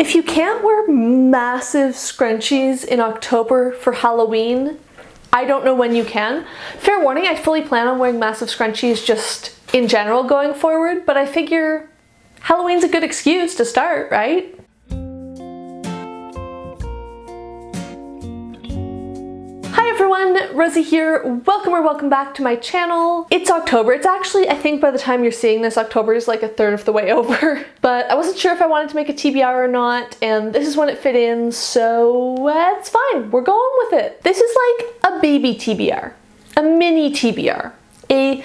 If you can't wear massive scrunchies in October for Halloween, I don't know when you can. Fair warning, I fully plan on wearing massive scrunchies just in general going forward, but I figure Halloween's a good excuse to start, right? Hi everyone, Rosie here. Welcome back to my channel. It's October. It's actually, I think by the time you're seeing this, October is like a third of the way over. But I wasn't sure if I wanted to make a TBR or not, and this is when it fit in, so it's fine. We're going with it. This is like a baby TBR, a mini TBR, a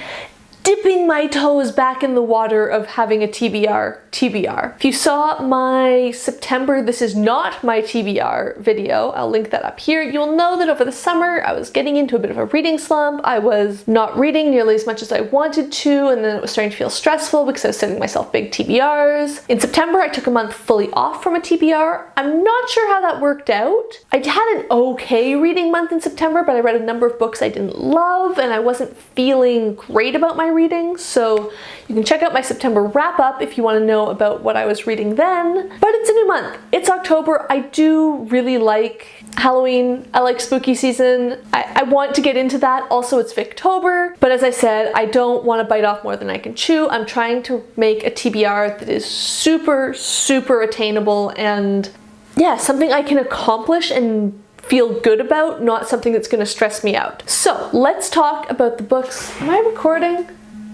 dipping my toes back in the water of having a TBR. If you saw my September This Is Not My TBR video, I'll link that up here, you'll know that over the summer I was getting into a bit of a reading slump. I was not reading nearly as much as I wanted to, and then it was starting to feel stressful because I was setting myself big TBRs. In September I took a month fully off from a TBR. I'm not sure how that worked out. I had an okay reading month in September, but I read a number of books I didn't love and I wasn't feeling great about my reading, so you can check out my September wrap up if you want to know about what I was reading then. But it's a new month. It's October. I do really like Halloween. I like spooky season. I want to get into that. Also, it's Victober, but as I said, I don't want to bite off more than I can chew. I'm trying to make a TBR that is super attainable and yeah, something I can accomplish and feel good about, not something that's going to stress me out. So let's talk about the books. Am I recording?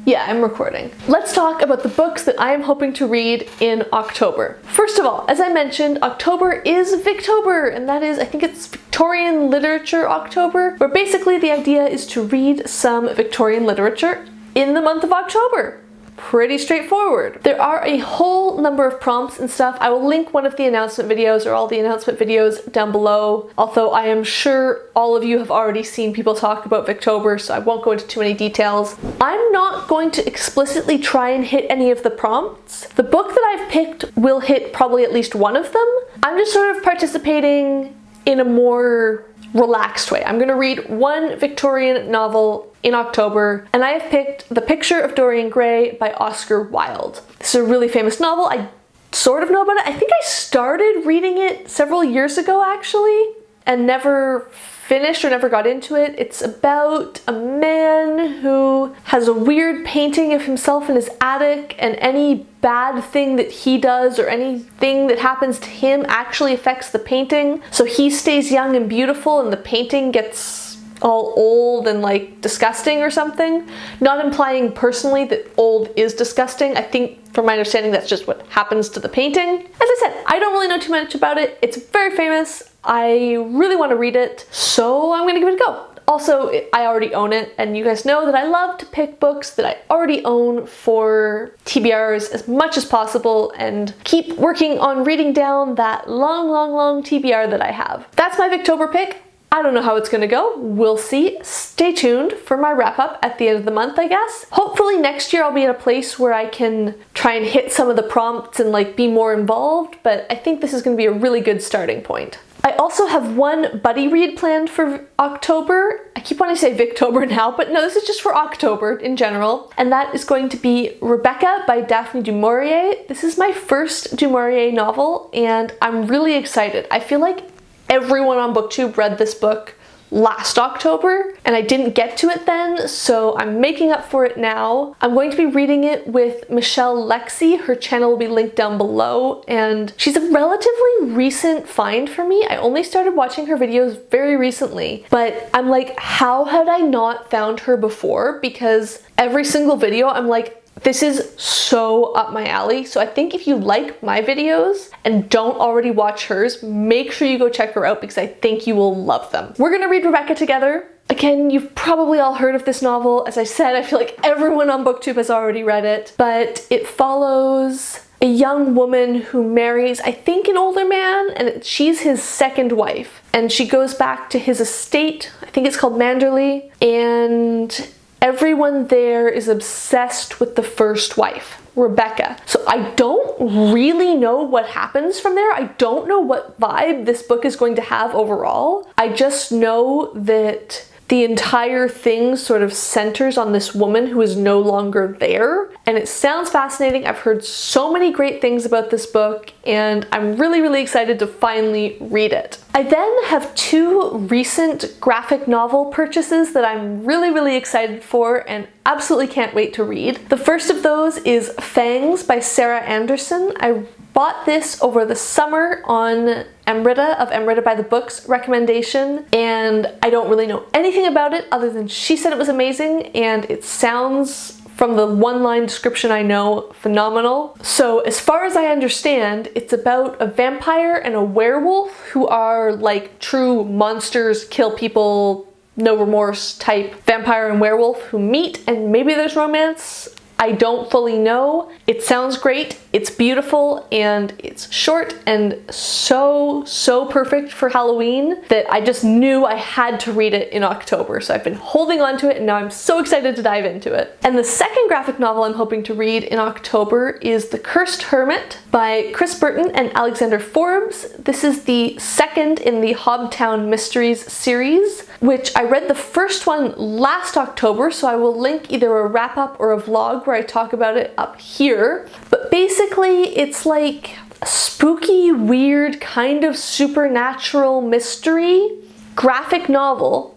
Yeah, I'm recording. Let's talk about the books that I am hoping to read in October. First of all, as I mentioned, October is Victober, and that is, I think it's Victorian Literature October, where basically the idea is to read some Victorian literature in the month of October. Pretty straightforward. There are a whole number of prompts and stuff. I will link one of the announcement videos or all the announcement videos down below, although I am sure all of you have already seen people talk about Victober, so I won't go into too many details. I'm not going to explicitly try and hit any of the prompts. The book that I've picked will hit probably at least one of them. I'm just sort of participating in a more relaxed way. I'm going to read one Victorian novel in October, and I have picked The Picture of Dorian Gray by Oscar Wilde. This is a really famous novel. I sort of know about it. I think I started reading it several years ago actually, and never finished or never got into it. It's about a man who has a weird painting of himself in his attic, and any bad thing that he does or anything that happens to him actually affects the painting. So he stays young and beautiful and the painting gets all old and like disgusting or something. Not implying personally that old is disgusting. I think from my understanding that's just what happens to the painting. As I said, I don't really know too much about it. It's very famous. I really want to read it, so I'm gonna give it a go. Also, I already own it, and you guys know that I love to pick books that I already own for TBRs as much as possible and keep working on reading down that long TBR that I have. That's my Victober pick. I don't know how it's gonna go. We'll see. Stay tuned for my wrap up at the end of the month, I guess. Hopefully next year I'll be in a place where I can try and hit some of the prompts and like be more involved, but I think this is gonna be a really good starting point. I also have one buddy read planned for October. I keep wanting to say Victober now, but no, this is just for October in general. And that is going to be Rebecca by Daphne du Maurier. This is my first du Maurier novel, and I'm really excited. I feel like everyone on Booktube read this book last October, and I didn't get to it then, so I'm making up for it now. I'm going to be reading it with Michelle Lexi. Her channel will be linked down below, and she's a relatively recent find for me. I only started watching her videos very recently, but I'm like, how had I not found her before? Because every single video I'm like, this is so up my alley. So I think if you like my videos and don't already watch hers, make sure you go check her out because I think you will love them. We're gonna read Rebecca together. Again, you've probably all heard of this novel. As I said, I feel like everyone on Booktube has already read it, but it follows a young woman who marries, I think, an older man, and she's his second wife. And she goes back to his estate, I think it's called Manderley, and everyone there is obsessed with the first wife, Rebecca. So I don't really know what happens from there. I don't know what vibe this book is going to have overall. I just know that the entire thing sort of centers on this woman who is no longer there. and it sounds fascinating. I've heard so many great things about this book, and I'm really, really excited to finally read it. I then have two recent graphic novel purchases that I'm really, really excited for and absolutely can't wait to read. The first of those is Fangs by Sarah Andersen. I bought this over the summer on Emrita of Emrita by the Books recommendation, and I don't really know anything about it other than she said it was amazing, and it sounds, from the one-line description I know, phenomenal. So as far as I understand, it's about a vampire and a werewolf who are like true monsters, kill people, no remorse type vampire and werewolf who meet, and maybe there's romance. I don't fully know. It sounds great, it's beautiful, and it's short and so perfect for Halloween that I just knew I had to read it in October. So I've been holding on to it, and now I'm so excited to dive into it. And the second graphic novel I'm hoping to read in October is The Cursed Hermit by Kris Bertin and Alexander Forbes. This is the second in the Hobtown Mysteries series, which I read the first one last October, so I will link either a wrap-up or a vlog where I talk about it up here. But basically, it's like a spooky, weird, kind of supernatural mystery graphic novel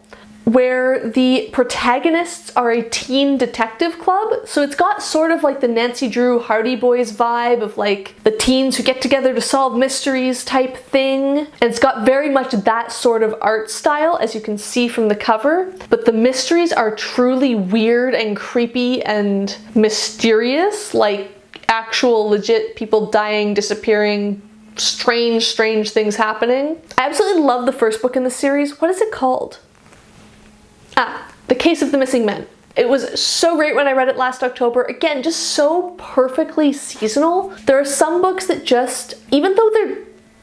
where the protagonists are a teen detective club. So it's got sort of like the Nancy Drew Hardy Boys vibe of like the teens who get together to solve mysteries type thing. And it's got very much that sort of art style, as you can see from the cover. But the mysteries are truly weird and creepy and mysterious, like actual legit people dying, disappearing, strange things happening. I absolutely love the first book in the series. What is it called? The Case of the Missing Men. It was so great when I read it last October. Again, just so perfectly seasonal. There are some books that just, even though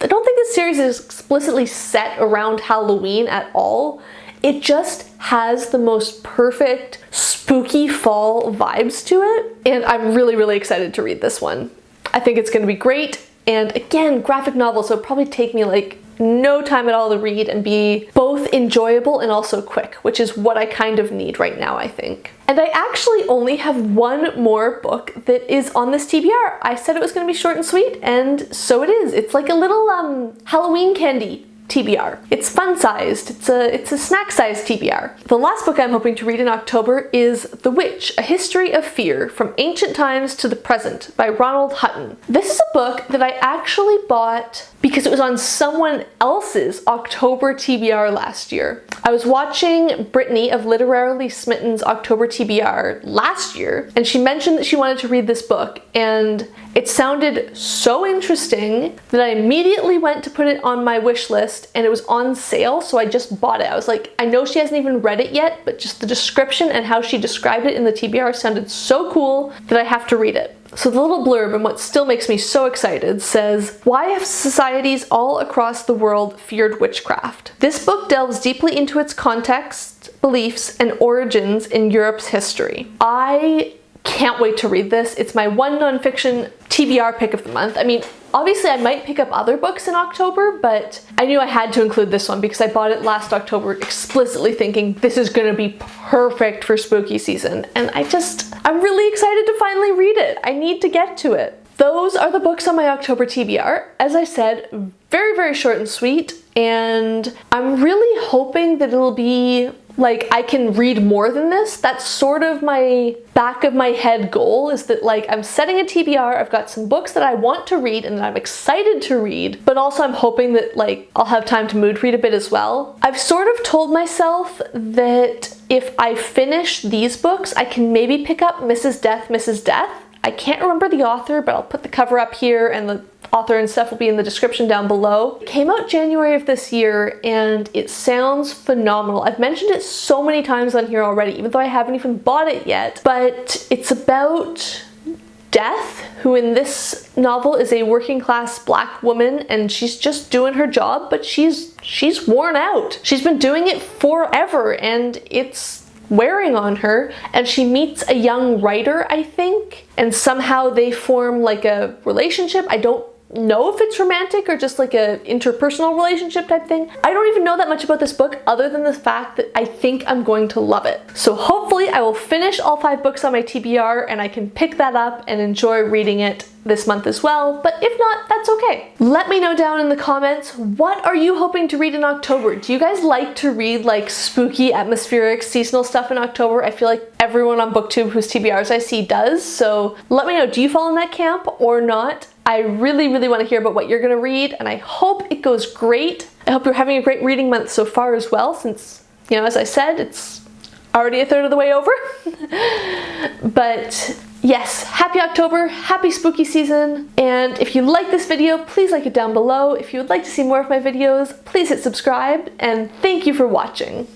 I don't think this series is explicitly set around Halloween at all, it just has the most perfect spooky fall vibes to it. And I'm really, really excited to read this one. I think it's gonna be great. And again, graphic novel, so it'll probably take me like no time at all to read and be both enjoyable and also quick, which is what I kind of need right now, I think. And I actually only have one more book that is on this TBR. I said it was going to be short and sweet, and so it is. It's like a little Halloween candy TBR. It's fun-sized. It's a snack-sized TBR. The last book I'm hoping to read in October is The Witch, A History of Fear, From Ancient Times to the Present by Ronald Hutton. This is a book that I actually bought because it was on someone else's October TBR last year. I was watching Brittany of Literarily Smitten's October TBR last year, and she mentioned that she wanted to read this book, and it sounded so interesting that I immediately went to put it on my wish list, and it was on sale, so I just bought it. I was like, I know she hasn't even read it yet, but just the description and how she described it in the TBR sounded so cool that I have to read it. So the little blurb, and what still makes me so excited, says, "Why have societies all across the world feared witchcraft? This book delves deeply into its context, beliefs, and origins in Europe's history." I can't wait to read this. It's my one nonfiction TBR pick of the month. I mean, obviously I might pick up other books in October, but I knew I had to include this one because I bought it last October explicitly thinking this is gonna be perfect for spooky season. And I'm really excited to finally read it. I need to get to it. Those are the books on my October TBR. As I said, very, very short and sweet. And I'm really hoping that it'll be like I can read more than this. That's sort of my back of my head goal, is that like I'm setting a TBR, I've got some books that I want to read and that I'm excited to read, but also I'm hoping that like I'll have time to mood read a bit as well. I've sort of told myself that if I finish these books, I can maybe pick up Mrs. Death, Mrs. Death. I can't remember the author, but I'll put the cover up here and the author and stuff will be in the description down below. It came out January of this year and it sounds phenomenal. I've mentioned it so many times on here already, even though I haven't even bought it yet. But it's about Death, who in this novel is a working class black woman, and she's just doing her job, but she's worn out. She's been doing it forever and it's wearing on her, and she meets a young writer, I think, and somehow they form like a relationship. I don't know if it's romantic or just like a interpersonal relationship type thing. I don't even know that much about this book other than the fact that I think I'm going to love it. So hopefully I will finish all 5 books on my TBR and I can pick that up and enjoy reading it this month as well, but if not, that's okay. Let me know down in the comments, what are you hoping to read in October? Do you guys like to read like spooky, atmospheric, seasonal stuff in October? I feel like everyone on Booktube whose TBRs I see does, so let me know, do you fall in that camp or not? I really, really want to hear about what you're gonna read, and I hope it goes great. I hope you're having a great reading month so far as well, since, you know, as I said, it's already a third of the way over. But yes, happy October, happy spooky season, and if you like this video, please like it down below. If you would like to see more of my videos, please hit subscribe, and thank you for watching.